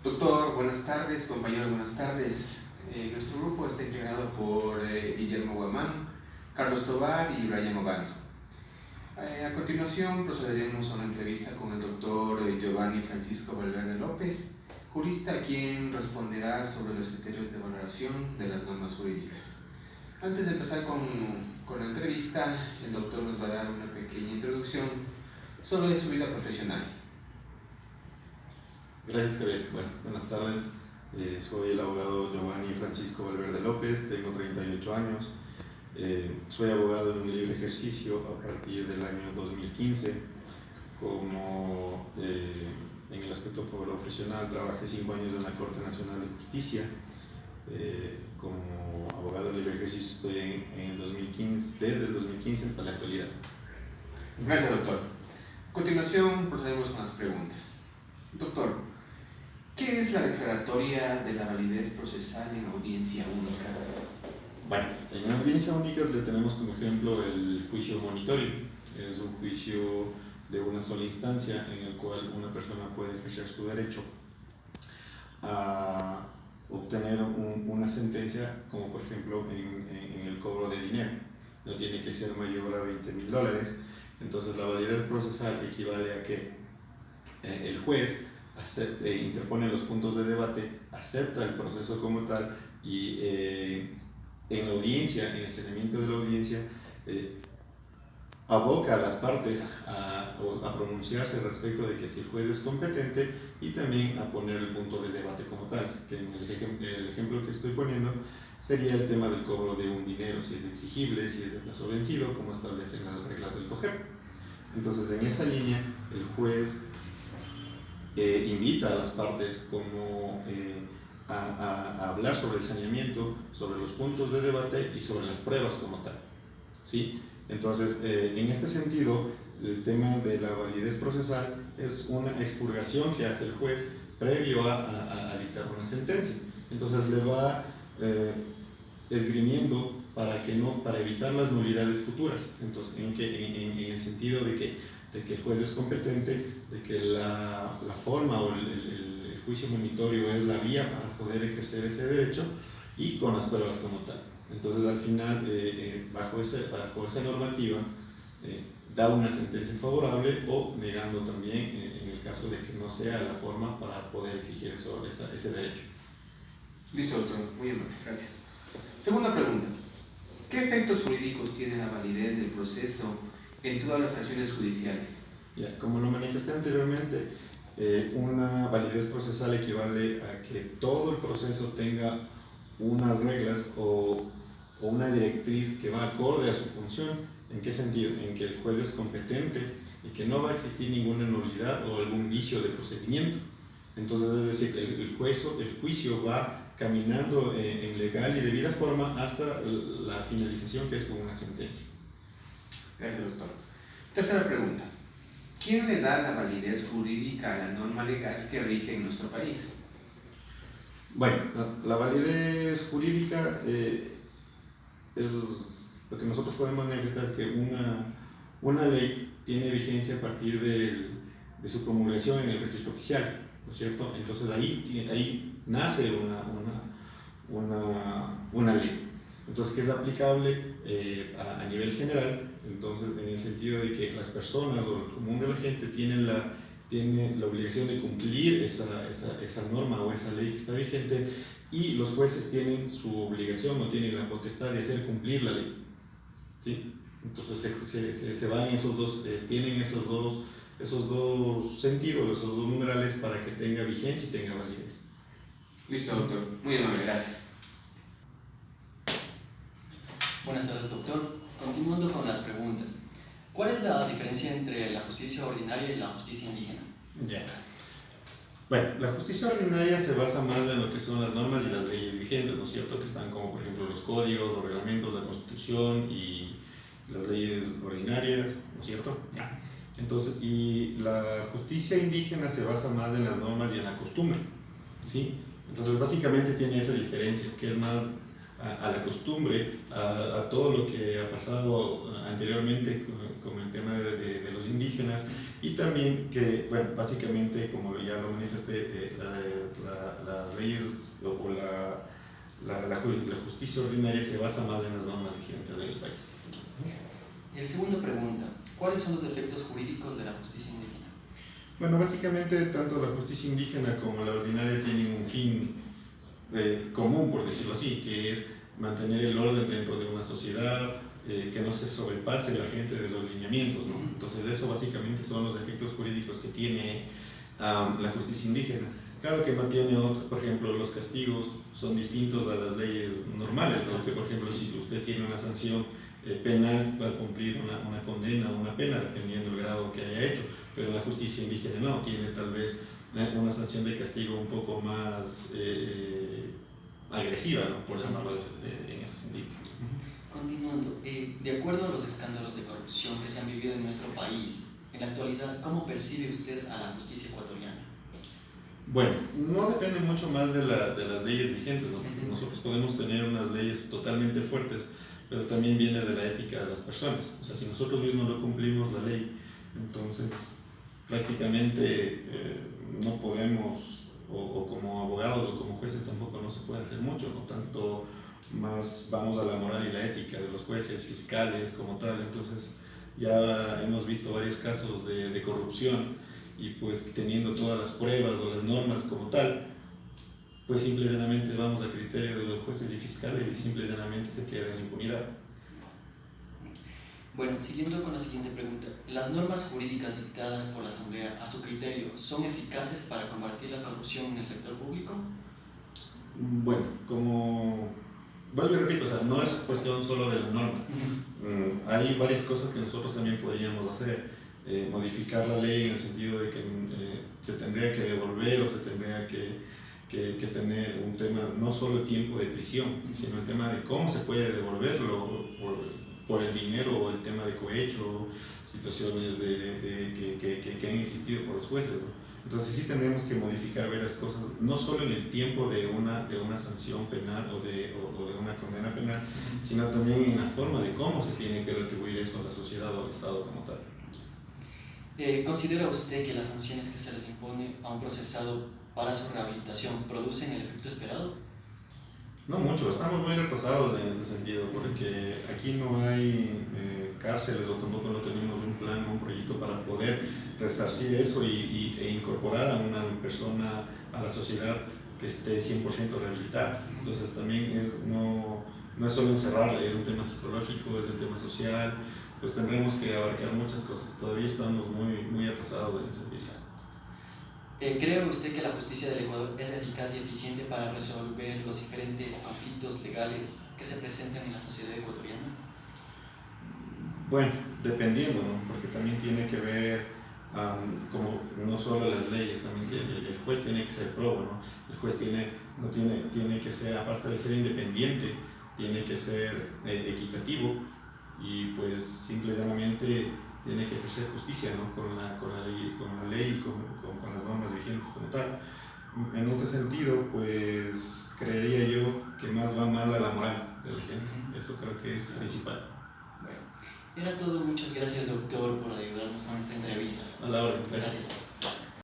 Doctor, buenas tardes, compañeros, buenas tardes. Nuestro grupo está integrado por Guillermo Guamán, Carlos Tobar y Brian Obando. A continuación procederemos a una entrevista con el doctor Giovanni Francisco Valverde López, jurista quien responderá sobre los criterios de valoración de las normas jurídicas. Antes de empezar con la entrevista, el doctor nos va a dar una pequeña introducción sobre su vida profesional. Gracias, Javier. Bueno, buenas tardes. Soy el abogado Giovanni Francisco Valverde López, tengo 38 años. Soy abogado en un libre ejercicio a partir del año 2015. En el aspecto profesional, trabajé 5 años en la Corte Nacional de Justicia. Como abogado en libre ejercicio estoy en el 2015, desde el 2015 hasta la actualidad. Gracias, doctor. A continuación procedemos con las preguntas. Doctor, ¿qué es la declaratoria de la validez procesal en audiencia única? Bueno, en audiencia única le tenemos como ejemplo el juicio monitorio. Es un juicio de una sola instancia en el cual una persona puede ejercer su derecho a obtener una sentencia, como por ejemplo en el cobro de dinero. No tiene que ser mayor a $20,000. Entonces la validez procesal equivale a que el juez interpone los puntos de debate, acepta el proceso como tal y en la audiencia, en el seguimiento de la audiencia, aboca a las partes a pronunciarse respecto de que si el juez es competente y también a poner el punto de debate como tal, que en el ejemplo que estoy poniendo sería el tema del cobro de un dinero, si es exigible, si es de plazo vencido, como establecen las reglas del COGEP. Entonces, en esa línea, el juez invita a las partes como a hablar sobre el saneamiento, sobre los puntos de debate y sobre las pruebas como tal, ¿sí? Entonces, en este sentido, el tema de la validez procesal es una expurgación que hace el juez previo a dictar una sentencia. Entonces, le va esgrimiendo para evitar las nulidades futuras. Entonces, en el sentido de que el juez es competente, de que la forma o el juicio monitorio es la vía para poder ejercer ese derecho y con las pruebas como tal. Entonces, al final, bajo esa normativa, da una sentencia favorable o negando también en el caso de que no sea la forma para poder exigir ese derecho. Listo, doctor. Muy amable. Gracias. Segunda pregunta. ¿Qué efectos jurídicos tiene la validez del proceso en todas las acciones judiciales? Ya, como lo manifesté anteriormente, una validez procesal equivale a que todo el proceso tenga unas reglas o una directriz que va acorde a su función. ¿En qué sentido? En que el juez es competente y que no va a existir ninguna nulidad o algún vicio de procedimiento. Entonces, es decir, el juicio va caminando en legal y debida forma hasta la finalización, que es con una sentencia. Gracias, doctor. Tercera pregunta. ¿Quién le da la validez jurídica a la norma legal que rige en nuestro país? Bueno, la validez jurídica es lo que nosotros podemos manifestar, que una ley tiene vigencia a partir de su promulgación en el registro oficial, ¿no es cierto? Entonces ahí nace una ley. Entonces, que es aplicable a nivel general, entonces en el sentido de que las personas o el común de la gente tiene la obligación de cumplir esa norma o esa ley que está vigente, y los jueces tienen su obligación o tienen la potestad de hacer cumplir la ley, ¿sí? Entonces se van tienen esos dos sentidos, esos dos numerales para que tenga vigencia y tenga validez. Listo, doctor. Muy amable, gracias. Buenas tardes, doctor. Continuando con las preguntas. ¿Cuál es la diferencia entre la justicia ordinaria y la justicia indígena? Ya. Bueno, la justicia ordinaria se basa más en lo que son las normas y las leyes vigentes, ¿no es cierto? Que están como, por ejemplo, los códigos, los reglamentos, la Constitución y las leyes ordinarias, ¿no es cierto? Entonces, y la justicia indígena se basa más en las normas y en la costumbre, ¿sí? Entonces, básicamente tiene esa diferencia, que es más a la costumbre, a todo lo que ha pasado anteriormente con el tema de los indígenas, y también que, bueno, básicamente, como ya lo manifesté, las leyes o la justicia ordinaria se basa más en las normas vigentes en el país. Y la segunda pregunta, ¿cuáles son los efectos jurídicos de la justicia indígena? Bueno, básicamente tanto la justicia indígena como la ordinaria tienen un fin común, por decirlo así, que es mantener el orden dentro de una sociedad, que no se sobrepase la gente de los lineamientos, ¿no? Entonces eso básicamente son los efectos jurídicos que tiene la justicia indígena. Claro que no tiene otro, por ejemplo, los castigos son distintos a las leyes normales, ¿no? Que por ejemplo si usted tiene una sanción penal va a cumplir una condena o una pena dependiendo del grado que haya hecho, pero la justicia indígena no, tiene tal vez una sanción de castigo un poco más agresiva, ¿no? Por llamarlo en ese sentido. Continuando, de acuerdo a los escándalos de corrupción que se han vivido en nuestro país, en la actualidad, ¿cómo percibe usted a la justicia ecuatoriana? Bueno, no depende mucho más de las leyes vigentes, ¿no? Nosotros podemos tener unas leyes totalmente fuertes, pero también viene de la ética de las personas. O sea, si nosotros mismos no cumplimos la ley, entonces prácticamente no podemos, o como abogados o como jueces tampoco no se puede hacer mucho, no tanto más vamos a la moral y la ética de los jueces, fiscales como tal. Entonces ya hemos visto varios casos de corrupción y pues teniendo todas las pruebas o las normas como tal, pues simple y llanamente vamos a criterio de los jueces y fiscales y simple y llanamente se queda en impunidad. Bueno, siguiendo con la siguiente pregunta, ¿las normas jurídicas dictadas por la Asamblea, a su criterio, son eficaces para combatir la corrupción en el sector público? Bueno, como vuelvo y repito, o sea, no es cuestión solo de la norma. Hay varias cosas que nosotros también podríamos hacer. Modificar la ley en el sentido de que se tendría que devolver o se tendría que tener un tema, no solo el tiempo de prisión, sino el tema de cómo se puede devolverlo por el dinero o el tema de cohecho, situaciones que han existido por los jueces, ¿no? Entonces sí tendremos que modificar varias cosas, no solo en el tiempo de una sanción penal o de una condena penal, sino también en la forma de cómo se tiene que retribuir eso a la sociedad o al Estado como tal. ¿Considera usted que las sanciones que se les impone a un procesado para su rehabilitación producen el efecto esperado? No mucho, estamos muy retrasados en ese sentido, porque aquí no hay cárceles o tampoco no tenemos un plan, un proyecto para poder resarcir eso e incorporar a una persona a la sociedad que esté 100% rehabilitada. Entonces también no es solo encerrarle, es un tema psicológico, es un tema social, pues tendremos que abarcar muchas cosas. Todavía estamos muy atrasados en ese sentido. ¿Cree usted que la justicia del Ecuador es eficaz y eficiente para resolver los diferentes conflictos legales que se presentan en la sociedad ecuatoriana? Bueno, dependiendo, ¿no? Porque también tiene que ver, como no solo las leyes, también el juez tiene que ser probo, ¿no? El juez tiene que ser, aparte de ser independiente, tiene que ser equitativo y pues simple y llanamente tiene que ejercer justicia, ¿no? con la ley y con las normas vigentes como tal. En ese sentido, pues creería yo que más va más a la moral de la gente. Eso creo que es principal. Bueno, era todo. Muchas gracias, doctor, por ayudarnos con esta entrevista. A la hora. Gracias.